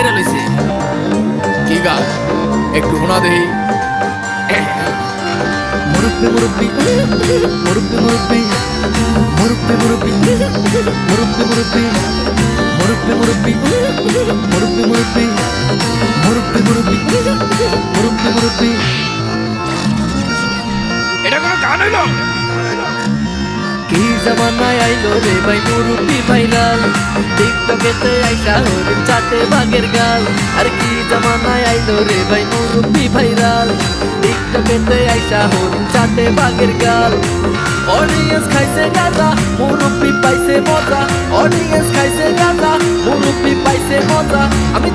Viral হইছে। কি গান একটু শোনা দেই। মুরব্বি মুরব্বি মুরব্বি মুরব্বি মুরব্বি মুরব্বি মুরব্বি মুরব্বি মুরব্বি মুরব্বি মুরব্বি মুরব্বি মুরব্বি মুরব্বি মুরব্বি মুরব্বি। এটা কোনো গান হইল? কি জামানায় আইলো রে ভাই মুরব্বি ভাইরাল, টিকটকেতে আইসা হরিণ চাটে বাঘের গাল। আর কি জামানায় আইলো রে ভাই মুরব্বি ভাইরাল, টিকটকেতে আইসা হরিণ চাটে বাঘের গাল। অডিয়েন্স খাইছে গাঁজা, মুরব্বি পাইছে মজা, অডিয়েন্স খাইছে গাঁজা, মুরব্বি পাইছে মজা। আমি